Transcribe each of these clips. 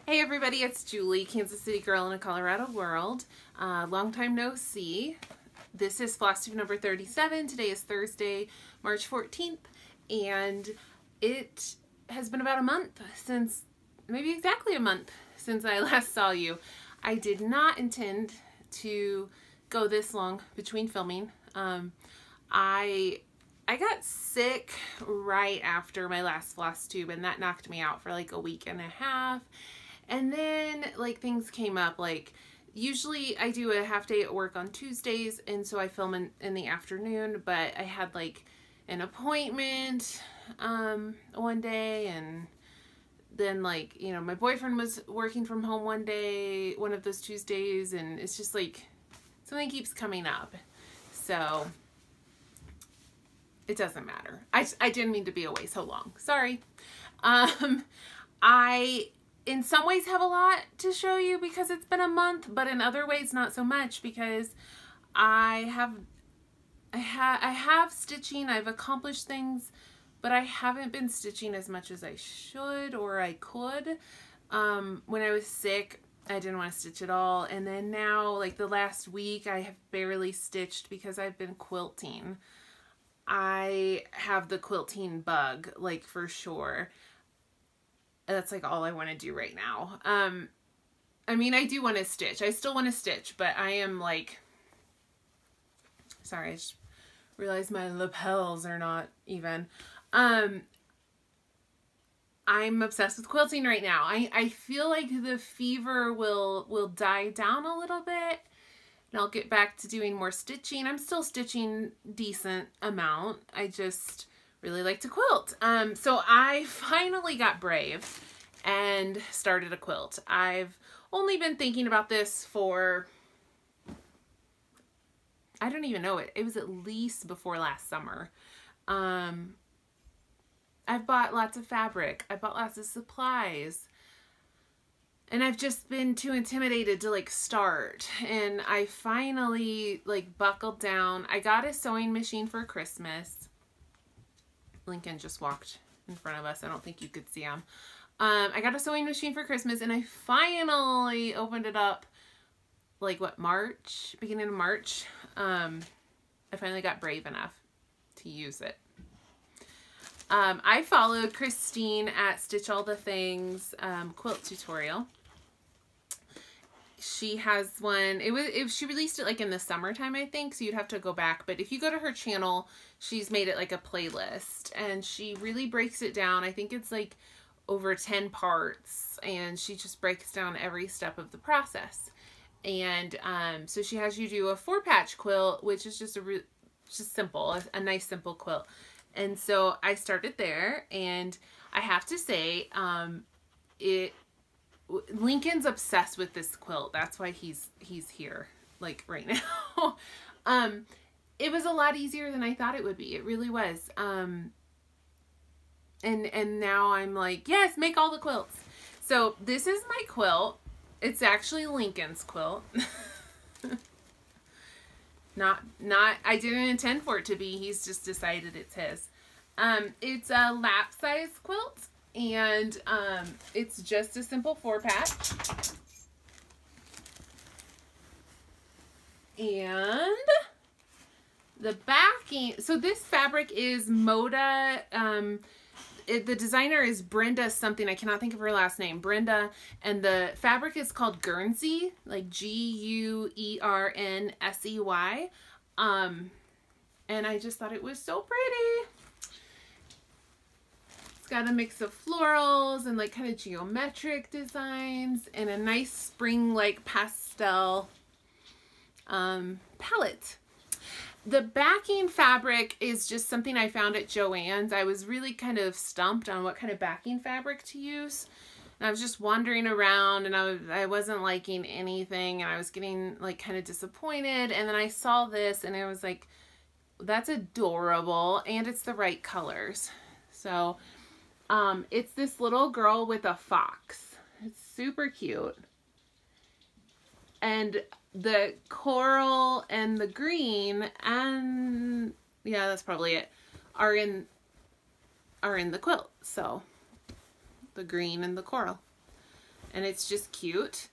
Hey everybody, it's Julie, Kansas City girl in a Colorado world. Long time no see. This is Flosstube number 37. Today is Thursday, March 14th, and it has been about a month since, maybe exactly a month since I last saw you. I did not intend to go this long between filming. I got sick right after my last Flosstube, and that knocked me out for like a week and a half. And then like things came up, like usually I do a half day at work on Tuesdays, and so I film in the afternoon, but I had like an appointment one day, and then like, you know, my boyfriend was working from home one day, one of those Tuesdays, and it's just like something keeps coming up. So it doesn't matter. I didn't mean to be away so long. Sorry. I in some ways have a lot to show you because it's been a month, but in other ways not so much because I have stitching. I've accomplished things, but I haven't been stitching as much as I should or I could. When I was sick, I didn't want to stitch at all, and then now, like the last week, I have barely stitched because I've been quilting. I have the quilting bug, like for sure. That's like all I want to do right now. I mean, I do want to stitch. I still want to stitch, but I am like, sorry, I just realized my lapels are not even. I'm obsessed with quilting right now. I feel like the fever will die down a little bit, and I'll get back to doing more stitching. I'm still stitching decent amount. I just really like to quilt. So I finally got brave and started a quilt. I've only been thinking about this for, I don't even know it. It was at least before last summer. I've bought lots of fabric. I bought lots of supplies. And I've just been too intimidated to like start. And I finally like buckled down. I got a sewing machine for Christmas. Lincoln just walked in front of us. I don't think you could see him. I got a sewing machine for Christmas, and I finally opened it up like what, March? Beginning of March. I finally got brave enough to use it. I followed Christine at Stitch All the Things quilt tutorial. She has one, she released it like in the summertime, I think, so you'd have to go back. But if you go to her channel, she's made it like a playlist, and she really breaks it down. I think it's like over 10 parts, and she just breaks down every step of the process. And so she has you do a 4-patch quilt, which is just just simple, a nice simple quilt. And so I started there, and I have to say, Lincoln's obsessed with this quilt. That's why he's here, like right now. It was a lot easier than I thought it would be. It really was. And now I'm like, yes, make all the quilts. So this is my quilt. It's actually Lincoln's quilt. I didn't intend for it to be. He's just decided it's his. It's a lap size quilt, and it's just a simple 4-patch. And the backing, so this fabric is Moda, the designer is Brenda something, I cannot think of her last name, Brenda, and the fabric is called Guernsey, like Guernsey. And I just thought it was so pretty. It's got a mix of florals and like kind of geometric designs and a nice spring-like pastel palette. The backing fabric is just something I found at Joann's. I was really kind of stumped on what kind of backing fabric to use. And I was just wandering around, and I wasn't liking anything, and I was getting like kind of disappointed. And then I saw this, and I was like, that's adorable, and it's the right colors. So it's this little girl with a fox. It's super cute. And the coral and the green, and yeah, that's probably it, are in the quilt. So the green and the coral. and it's just cute.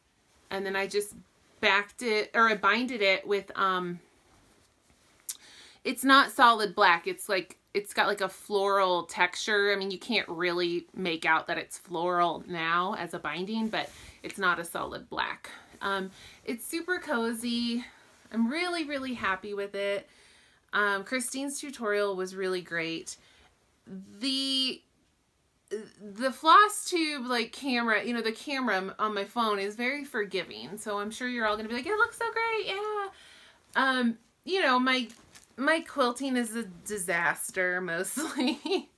And then I just backed it, or I binded it with, it's not solid black. It's like, it's got like a floral texture. I mean, you can't really make out that it's floral now as a binding, but it's not a solid black. It's super cozy. I'm really, really happy with it. Christine's tutorial was really great. The Flosstube like camera, you know, the camera on my phone is very forgiving. So I'm sure you're all going to be like, it looks so great. Yeah. You know, my quilting is a disaster mostly.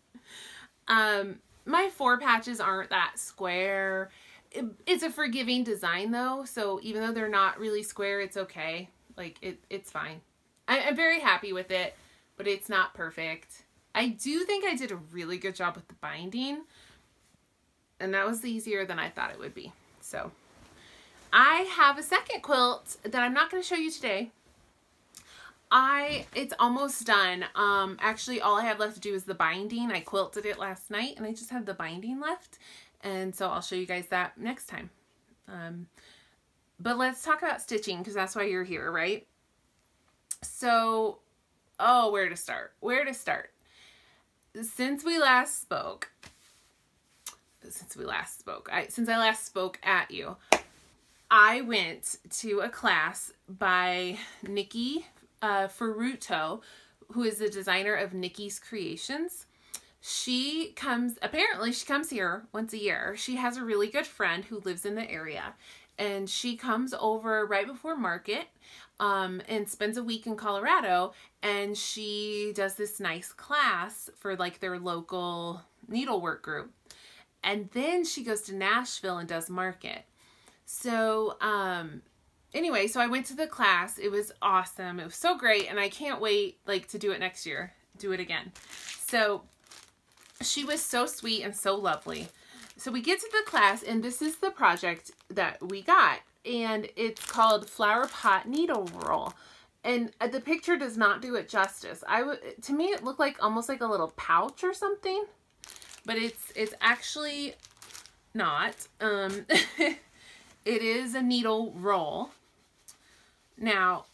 My 4 patches aren't that square. It's a forgiving design though. So even though they're not really square, it's okay. Like it's fine. I'm very happy with it, but it's not perfect. I do think I did a really good job with the binding, and that was easier than I thought it would be. So I have a second quilt that I'm not going to show you today. It's almost done. Actually, all I have left to do is the binding. I quilted it last night, and I just have the binding left, and so I'll show you guys that next time. But let's talk about stitching, because that's why you're here, right? So, oh, where to start? Where to start? Since I last spoke at you, I went to a class by Nikki Ferruto, who is the designer of Nikki's Creations. Apparently she comes here once a year. She has a really good friend who lives in the area, and she comes over right before market and spends a week in Colorado, and she does this nice class for like their local needlework group. And then she goes to Nashville and does market. So anyway, so I went to the class. It was awesome. It was so great, and I can't wait like to do it next year. Do it again. So she was so sweet and so lovely. So we get to the class, and this is the project that we got, and it's called Flower Pot Needle Roll. And the picture does not do it justice. To me, it looked like almost like a little pouch or something, but it's actually not. It is a needle roll. Now,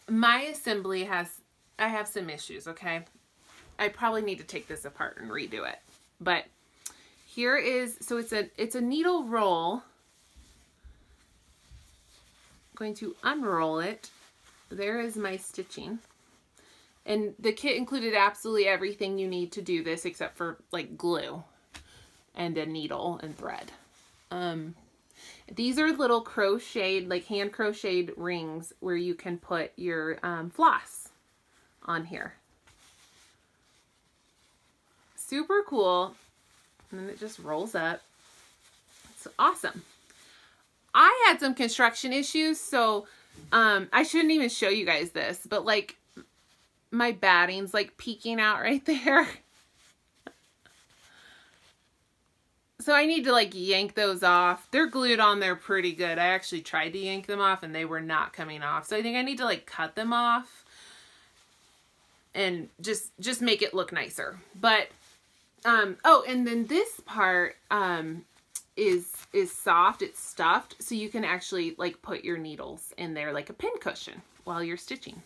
my assembly I have some issues, okay? I probably need to take this apart and redo it. But here is, so it's a needle roll. I'm going to unroll it. There is my stitching. And the kit included absolutely everything you need to do this except for like glue and a needle and thread. These are little crocheted, like hand crocheted rings where you can put your floss on here. Super cool. And then it just rolls up. It's awesome. I had some construction issues, so I shouldn't even show you guys this, but like my batting's like peeking out right there. So I need to like yank those off. They're glued on there pretty good. I actually tried to yank them off and they were not coming off. So I think I need to like cut them off and just make it look nicer. But oh, and then this part is soft. It's stuffed, so you can actually like put your needles in there like a pin cushion while you're stitching.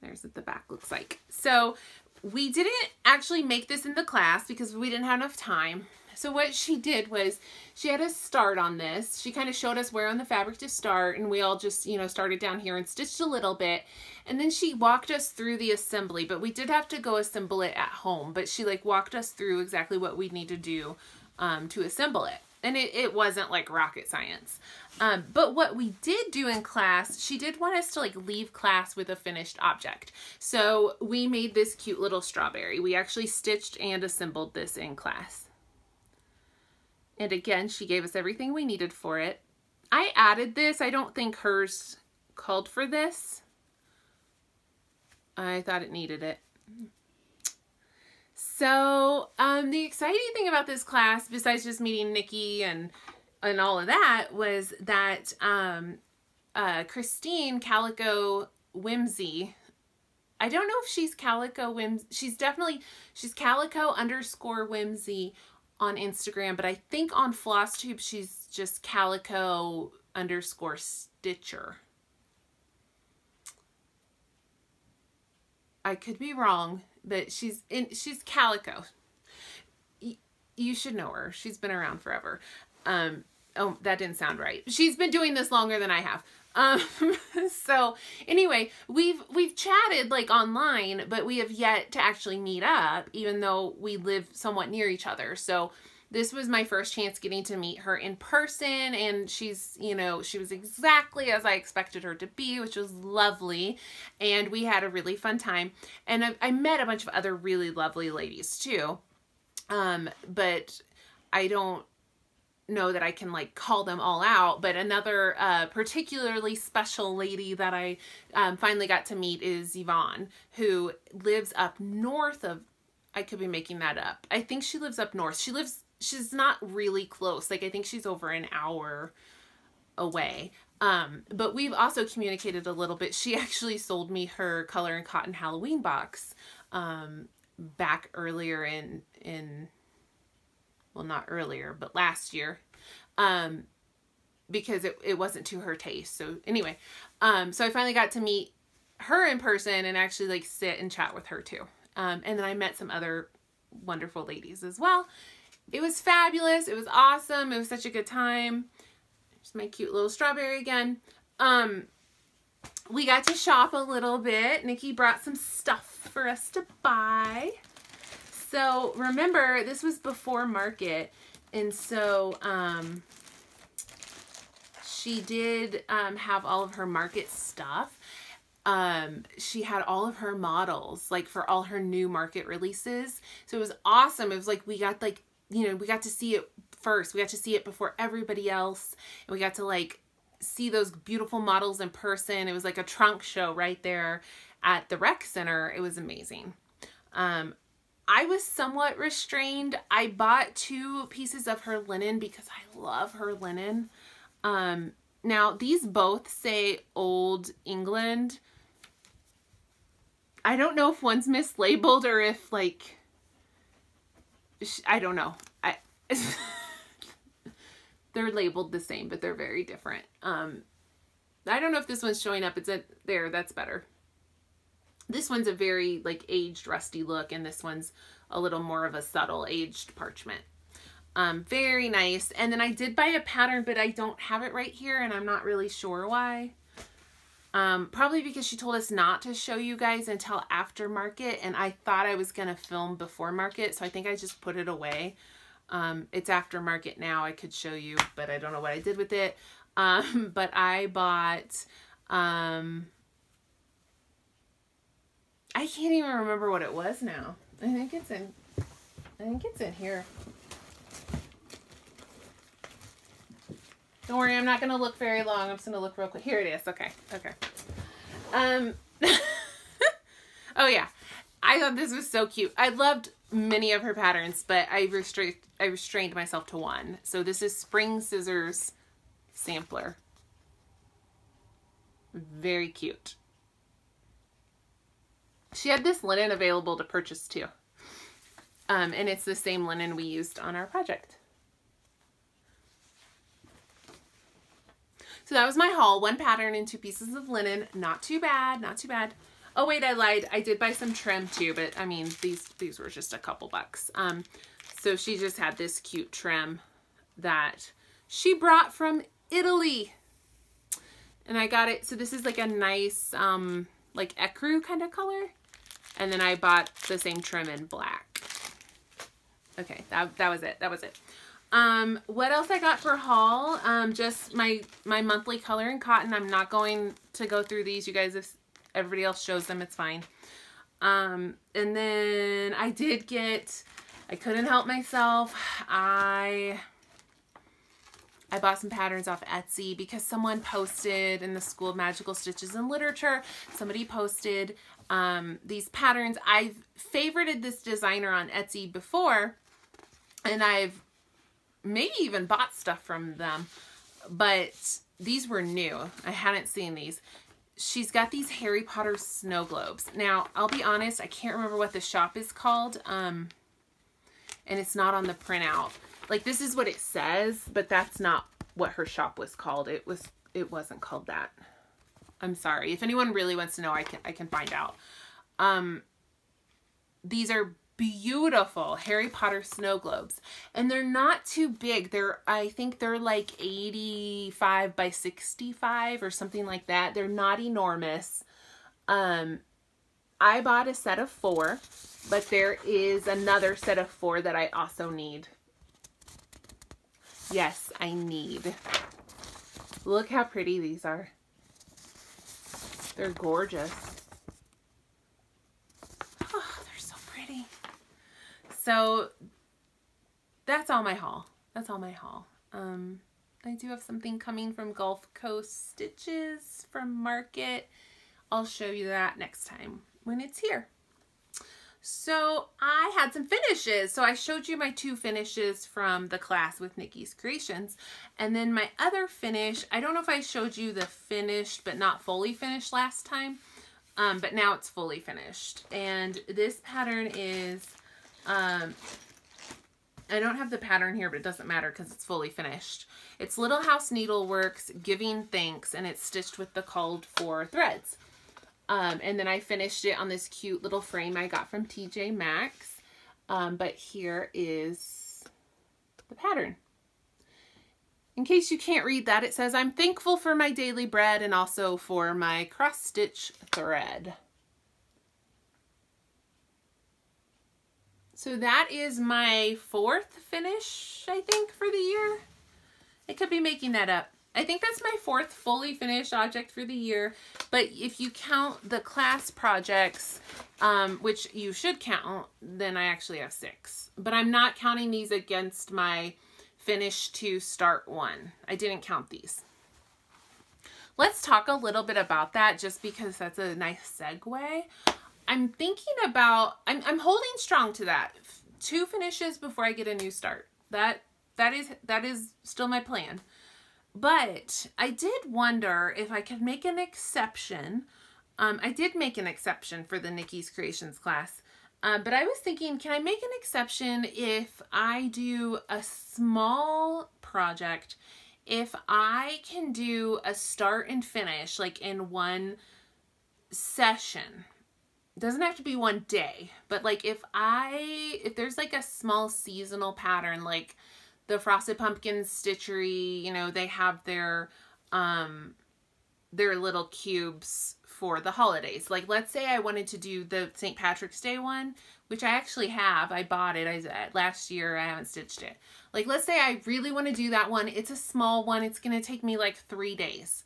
There's what the back looks like. So we didn't actually make this in the class because we didn't have enough time. So what she did was she had us start on this. She kind of showed us where on the fabric to start, and we all just, you know, started down here and stitched a little bit. And then she walked us through the assembly, but we did have to go assemble it at home. But she like walked us through exactly what we need to do to assemble it. And it wasn't like rocket science. But what we did do in class, she did want us to like leave class with a finished object. So we made this cute little strawberry. We actually stitched and assembled this in class. And again, she gave us everything we needed for it. I added this. I don't think hers called for this. I thought it needed it. So the exciting thing about this class, besides just meeting Nikki and all of that, was that Christine Calico Whimsy, I don't know if she's Calico Whimsy, she's Calico _Whimsy on Instagram, but I think on Flosstube she's just calico_stitcher. I could be wrong, but she's calico. You should know her. She's been around forever. Oh, that didn't sound right. She's been doing this longer than I have. So anyway, we've chatted like online, but we have yet to actually meet up, even though we live somewhat near each other. So this was my first chance getting to meet her in person, and she's, you know, she was exactly as I expected her to be, which was lovely, and we had a really fun time. And I met a bunch of other really lovely ladies too, but I don't know that I can like call them all out. But another particularly special lady that I finally got to meet is Yvonne, who lives up north of, I could be making that up. I think she lives up north. She's not really close. Like I think she's over an hour away. But we've also communicated a little bit. She actually sold me her Color and Cotton Halloween box back earlier in well, not earlier, but last year, because it wasn't to her taste. So anyway, so I finally got to meet her in person and actually like sit and chat with her too. And then I met some other wonderful ladies as well. It was fabulous. It was awesome. It was such a good time. There's my cute little strawberry again. We got to shop a little bit. Nikki brought some stuff for us to buy. So remember, this was before market, and so she did have all of her market stuff. She had all of her models, like for all her new market releases. So it was awesome. It was like we got like, you know, we got to see it first. We got to see it before everybody else, and we got to like see those beautiful models in person. It was like a trunk show right there at the rec center. It was amazing. I was somewhat restrained. I bought 2 pieces of her linen because I love her linen. Now these both say Old England. I don't know if one's mislabeled or if like, I don't know. They're labeled the same, but they're very different. I don't know if this one's showing up. It's there. That's better. This one's a very like aged, rusty look, and this one's a little more of a subtle aged parchment. Very nice. And then I did buy a pattern, but I don't have it right here, and I'm not really sure why. Probably because she told us not to show you guys until after market, and I thought I was gonna film before market, so I think I just put it away. It's after market now. I could show you, but I don't know what I did with it. But I bought, I can't even remember what it was now. I think it's in here. Don't worry, I'm not going to look very long. I'm just going to look real quick. Here it is. Okay. Oh yeah. I thought this was so cute. I loved many of her patterns, but I restrained myself to one. So this is Spring Scissors Sampler. Very cute. She had this linen available to purchase too. And it's the same linen we used on our project. So that was my haul. 1 pattern and 2 pieces of linen. Not too bad. Not too bad. Oh wait, I lied. I did buy some trim too, but I mean, these were just a couple bucks. So she just had this cute trim that she brought from Italy. And I got it. So this is like a nice, like ecru kind of color. And then I bought the same trim in black. Okay, that was it. That was it. What else I got for haul? Just my monthly Color and Cotton. I'm not going to go through these. You guys, if everybody else shows them, it's fine. And then I did get, I couldn't help myself. I bought some patterns off Etsy because someone posted in the School of Magical Stitches and Literature, somebody posted these patterns. I've favorited this designer on Etsy before, and I've maybe even bought stuff from them, but these were new. I hadn't seen these. She's got these Harry Potter snow globes. Now, I'll be honest, I can't remember what the shop is called. And and it's not on the printout. Like, this is what it says, but that's not what her shop was called. It wasn't called that. I'm sorry. If anyone really wants to know, I can find out. These are beautiful Harry Potter snow globes, and they're not too big. I think they're like 85 by 65 or something like that. They're not enormous. I bought a set of 4, but there is another set of 4 that I also need. Yes, I need. Look how pretty these are. They're gorgeous. Oh, they're so pretty. So that's all my haul. That's all my haul. I do have something coming from Gulf Coast Stitches from Market. I'll show you that next time when it's here. So I had some finishes. So I showed you my 2 finishes from the class with Nikki's Creations. And then my other finish, I don't know if I showed you the finished but not fully finished last time. But now it's fully finished. And this pattern is, I don't have the pattern here, but it doesn't matter because it's fully finished. It's Little House Needleworks Giving Thanks, and it's stitched with the called for threads. And then I finished it on this cute little frame I got from TJ Maxx. But here is the pattern. In case you can't read that, it says, I'm thankful for my daily bread and also for my cross-stitch thread. So that is my 4th finish, I think, for the year. I could be making that up. I think that's my 4th fully finished object for the year. But if you count the class projects, which you should count, then I actually have 6. But I'm not counting these against my finish to start 1. I didn't count these. Let's talk a little bit about that just because that's a nice segue. I'm thinking about, I'm holding strong to that. 2 finishes before I get a new start. That is still my plan. But I did wonder if I could make an exception. I did make an exception for the Nikki's Creations class. But I was thinking, can I make an exception if I do a small project, if I can do a start and finish like in one session? It doesn't have to be one day, but like if there's like a small seasonal pattern, like the Frosted Pumpkin Stitchery, you know, they have their little cubes for the holidays. Like, let's say I wanted to do the St. Patrick's Day one, which I actually have. I bought it last year. I haven't stitched it. Like, let's say I really want to do that one. It's a small one. It's going to take me like 3 days.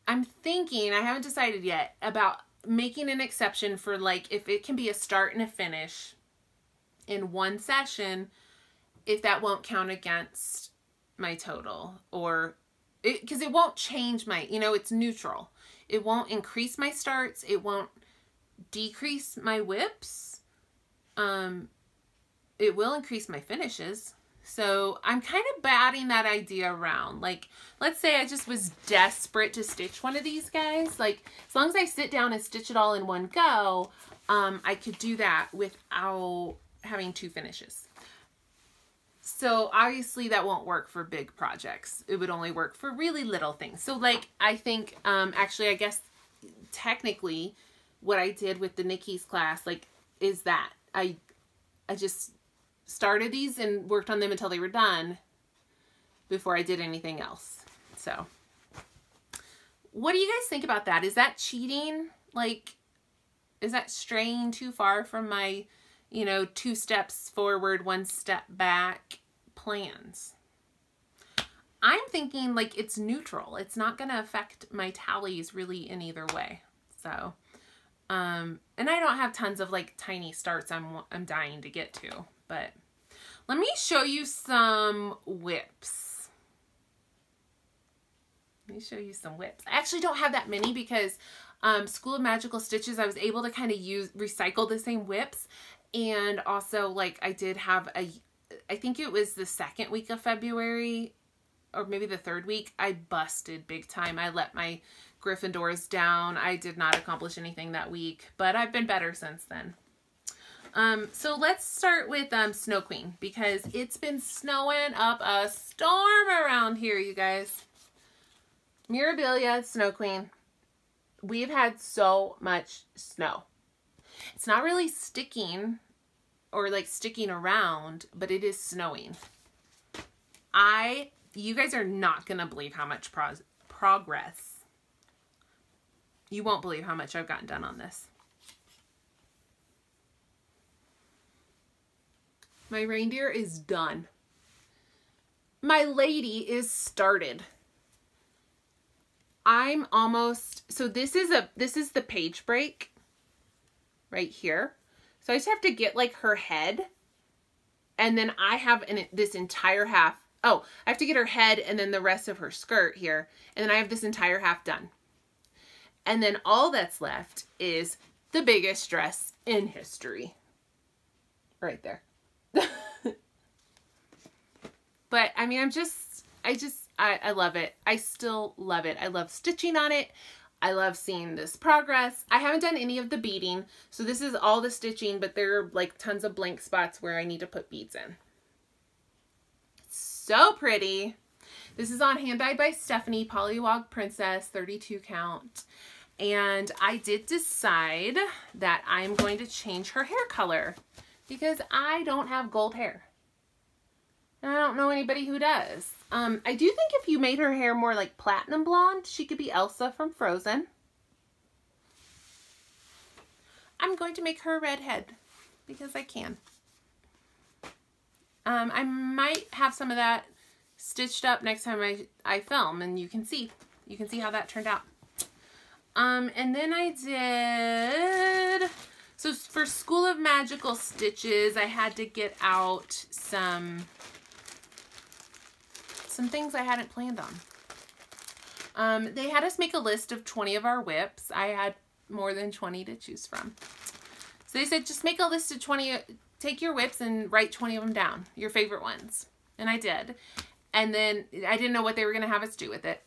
I'm thinking, I haven't decided yet, about making an exception for like, if it can be a start and a finish in one session, if that won't count against my total, or because it won't change my, you know, it's neutral. It won't increase my starts. It won't decrease my whips. It will increase my finishes. So I'm kind of batting that idea around. Like, let's say I just was desperate to stitch one of these guys. Like, as long as I sit down and stitch it all in one go, I could do that without having 2 finishes. So obviously that won't work for big projects. It would only work for really little things. So like, I think, actually, I guess technically what I did with the Nikki's class, like, is that I just started these and worked on them until they were done before I did anything else. So what do you guys think about that? Is that cheating? Like, is that straying too far from my, you know, 2 steps forward, 1 step back plans? I'm thinking like it's neutral. It's not going to affect my tallies really in either way. So, and I don't have tons of like tiny starts I'm dying to get to, but let me show you some whips. Let me show you some whips. I actually don't have that many because School of Magical Stitches, I was able to kind of recycle the same whips. And also, like, I did have I think it was the 2nd week of February, or maybe the 3rd week, I busted big time. I let my Gryffindors down. I did not accomplish anything that week, but I've been better since then. So let's start with Snow Queen, because it's been snowing up a storm around here, you guys. Mirabilia Snow Queen. We've had so much snow. It's not really sticking or like sticking around, but it is snowing. You guys are not going to believe how much progress. You won't believe how much I've gotten done on this. My reindeer is done. My lady is started. I'm almost, so this is the page break right here. So I just have to get like her head, and then I have this entire half. Oh, I have to get her head and then the rest of her skirt here. And then I have this entire half done. And then all that's left is the biggest dress in history. Right there. But I mean, I love it. I still love it. I love stitching on it. I love seeing this progress. I haven't done any of the beading. So this is all the stitching, but there are like tons of blank spots where I need to put beads in. So pretty. This is on Hand Dyed by Stephanie, Polywog Princess, 32 count. And I did decide that I'm going to change her hair color because I don't have gold hair. And I don't know anybody who does. I do think if you made her hair more like platinum blonde, she could be Elsa from Frozen. I'm going to make her a redhead because I can. I might have some of that stitched up next time I film, and you can see how that turned out. And then I did, so for School of Magical Stitches, I had to get out some things I hadn't planned on. They had us make a list of 20 of our whips. I had more than 20 to choose from. So they said, just make a list of 20, take your whips and write 20 of them down, your favorite ones. And I did. And then I didn't know what they were going to have us do with it.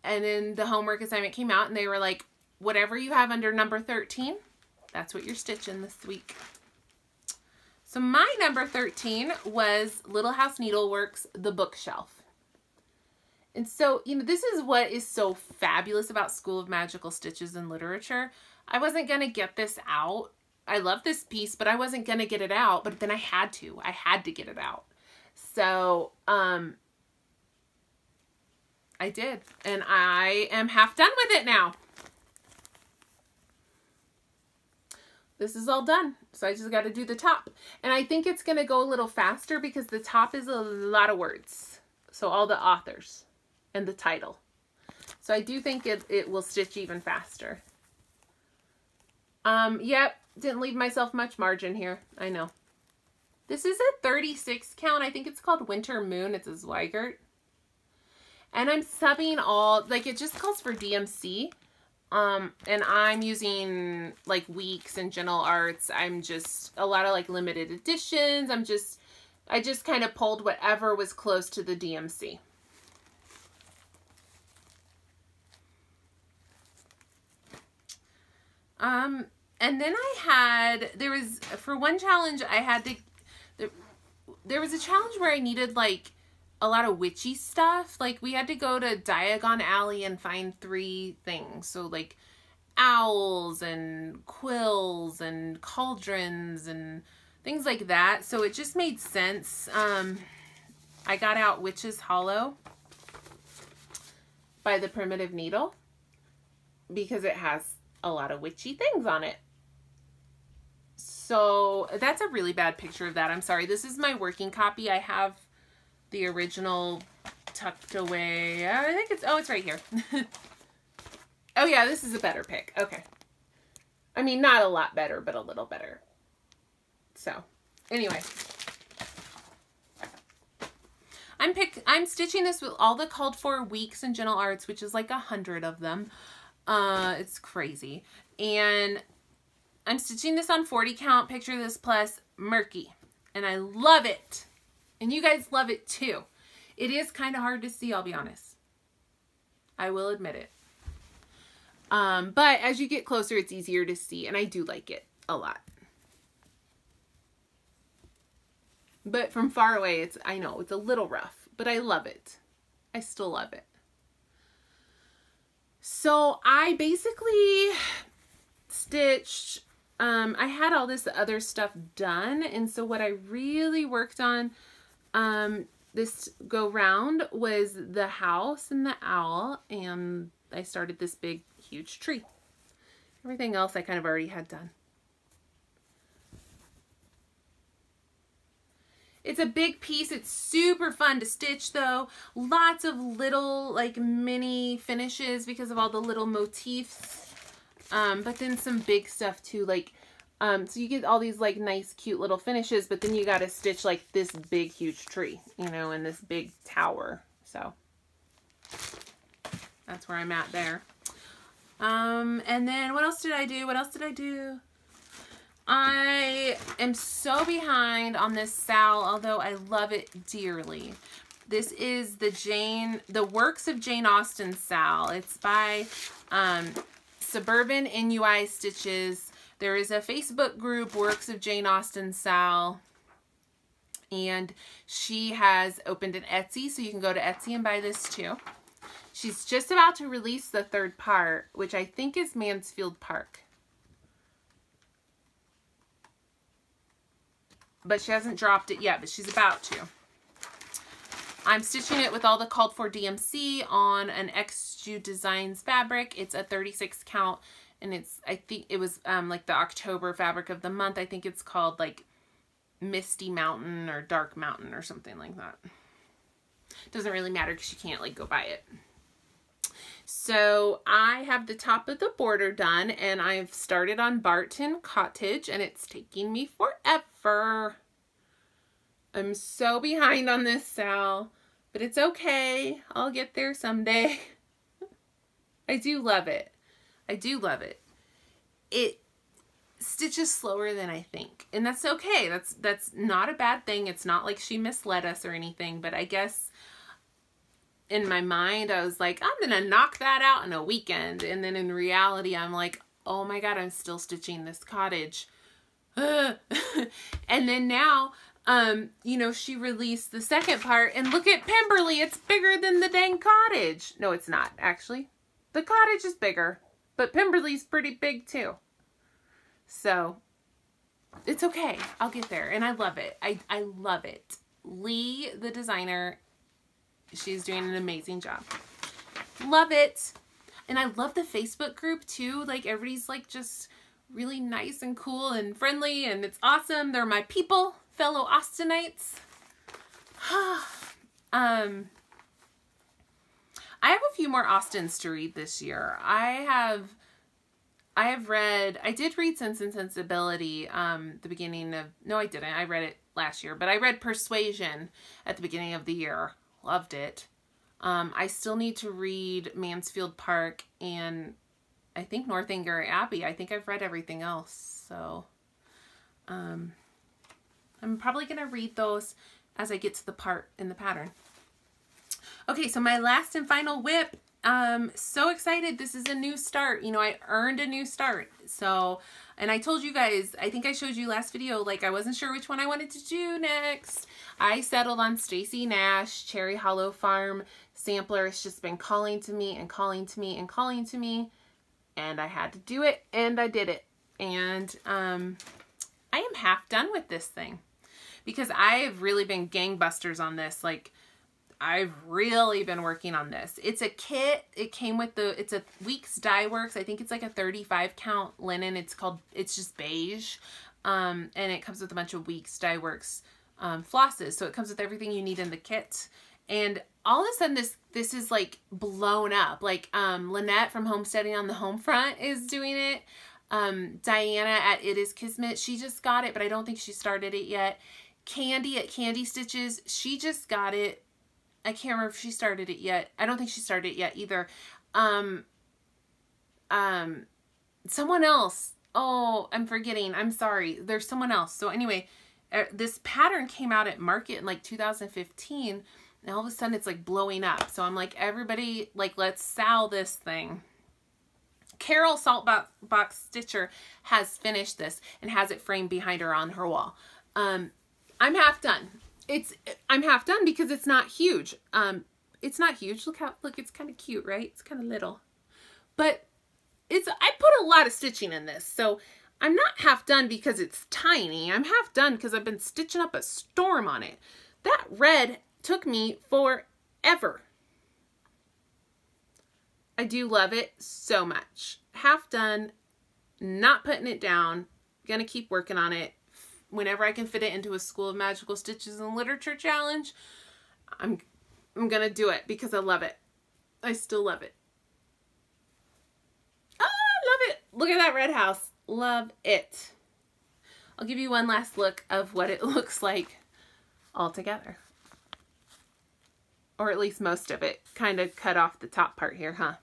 And then the homework assignment came out and they were like, whatever you have under number 13, that's what you're stitching this week. So my number 13 was Little House Needleworks, The Bookshelf. And so, you know, this is what is so fabulous about School of Magical Stitches and Literature. I wasn't going to get this out. I love this piece, but I wasn't going to get it out. But then I had to. I had to get it out. So, I did. And I am half done with it now. This is all done. So I just got to do the top. And I think it's going to go a little faster because the top is a lot of words. So all the authors and the title. So I do think it will stitch even faster. Yep. Didn't leave myself much margin here. I know. This is a 36 count. I think it's called Winter Moon. It's a Zweigert. And I'm subbing all, like it just calls for DMC. And I'm using like Weeks and Gentle Arts. I'm just a lot of like limited editions. I just kind of pulled whatever was close to the DMC. And then for one challenge, there was a challenge where I needed like a lot of witchy stuff. Like we had to go to Diagon Alley and find 3 things. So like owls and quills and cauldrons and things like that. So it just made sense. I got out Witch's Hollow by the Primitive Needle because it has a lot of witchy things on it. So that's a really bad picture of that. I'm sorry. This is my working copy. I have the original tucked away. I think it's right here. Oh yeah, this is a better pick. Okay. I mean, not a lot better, but a little better. So anyway, I'm stitching this with all the called for Weeks and Gentle Arts, which is like 100 of them. It's crazy. And I'm stitching this on 40 count. Picture this plus Murky. And I love it. And you guys love it too. It is kind of hard to see, I'll be honest. I will admit it. But as you get closer, it's easier to see. And I do like it a lot. But from far away, I know it's a little rough, but I love it. I still love it. So I basically stitched, I had all this other stuff done. And so what I really worked on this go round was the house and the owl. And I started this big, huge tree. Everything else I kind of already had done. It's a big piece. It's super fun to stitch though. Lots of little like mini finishes because of all the little motifs. But then some big stuff too. Like, so you get all these like nice cute little finishes, but then you got to stitch like this big huge tree, you know, and this big tower. So that's where I'm at there. And then what else did I do? What else did I do? I am so behind on this Sal, although I love it dearly. This is the Works of Jane Austen Sal. It's by Suburban NUI Stitches. There is a Facebook group, Works of Jane Austen Sal, and she has opened an Etsy, so you can go to Etsy and buy this too. She's just about to release the third part, which I think is Mansfield Park. But she hasn't dropped it yet, but she's about to. I'm stitching it with all the called for DMC on an XU Designs fabric. It's a 36 count, and it's, I think it was like the October fabric of the month. I think it's called like Misty Mountain or Dark Mountain or something like that. Doesn't really matter because you can't like go buy it. So I have the top of the border done, and I've started on Barton Cottage, and it's taking me forever. I'm so behind on this, Sal, but it's okay. I'll get there someday. I do love it. I do love it. It stitches slower than I think, and that's okay. That's not a bad thing. It's not like she misled us or anything, but I guess in my mind, I was like, I'm going to knock that out in a weekend. And then in reality, I'm like, oh my God, I'm still stitching this cottage. And then now, you know, she released the second part, and look at Pemberley. It's bigger than the dang cottage. No, it's not, actually. The cottage is bigger, but Pemberley's pretty big too. So it's okay. I'll get there. And I love it. I love it. Lee, the designer, she's doing an amazing job. Love it. And I love the Facebook group too. Like everybody's like just really nice and cool and friendly, and it's awesome. They're my people, fellow Austinites. I have a few more Austins to read this year. I did read Sense and Sensibility the beginning of, no I didn't, I read it last year, but I read Persuasion at the beginning of the year. Loved it. I still need to read Mansfield Park and I think Northanger Abbey. I think I've read everything else. So I'm probably going to read those as I get to the part in the pattern. Okay, so my last and final whip. So excited. This is a new start. You know, I earned a new start. So, and I told you guys, I think I showed you last video, like I wasn't sure which one I wanted to do next. I settled on Stacy Nash, Cherry Hollow Farm sampler. It's just been calling to me and calling to me and calling to me. And I had to do it, and I did it. And I am half done with this thing because I have really been gangbusters on this. Like, I've really been working on this. It's a kit. It came with it's a Weeks Dye Works. I think it's like a 35 count linen. It's just beige. And it comes with a bunch of Weeks Dye Works flosses. So it comes with everything you need in the kit. And all of a sudden this is like blown up. Like Lynette from Homesteading on the Home Front is doing it. Diana at It Is Kismet, she just got it, but I don't think she started it yet. Candy at Candy Stitches, she just got it. I can't remember if she started it yet. I don't think she started it yet either. Someone else. Oh, I'm forgetting. I'm sorry. There's someone else. So anyway, this pattern came out at market in like 2015, and all of a sudden it's like blowing up. So I'm like, everybody, like, let's sell this thing. Carol Saltbox Stitcher has finished this and has it framed behind her on her wall. I'm half done. I'm half done because it's not huge. It's not huge. Look, it's kind of cute, right? It's kind of little. But I put a lot of stitching in this. So I'm not half done because it's tiny. I'm half done because I've been stitching up a storm on it. That red took me forever. I do love it so much. Half done, not putting it down. Gonna keep working on it. Whenever I can fit it into a School of Magical Stitches and Literature challenge, I'm gonna do it because I love it. I still love it. Oh, I love it. Look at that red house. Love it. I'll give you one last look of what it looks like all together. Or at least most of it. Kind of cut off the top part here, huh?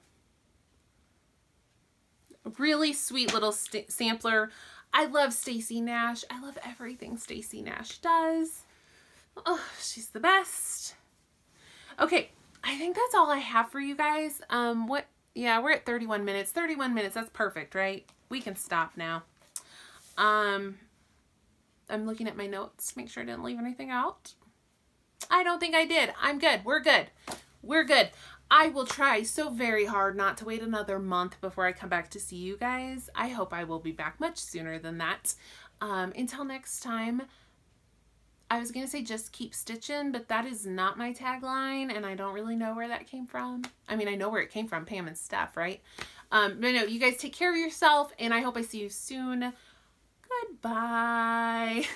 Really sweet little sampler. I love Stacey Nash. I love everything Stacey Nash does. Oh, she's the best. Okay, I think that's all I have for you guys. Yeah, we're at 31 minutes. 31 minutes, that's perfect, right? We can stop now. I'm looking at my notes, make sure I didn't leave anything out. I don't think I did. I'm good. We're good. We're good. I will try so very hard not to wait another month before I come back to see you guys. I hope I will be back much sooner than that. Until next time, I was going to say just keep stitching, but that is not my tagline, and I don't really know where that came from. I mean, I know where it came from, Pam and Steph, right? But no, you guys take care of yourself, and I hope I see you soon. Goodbye.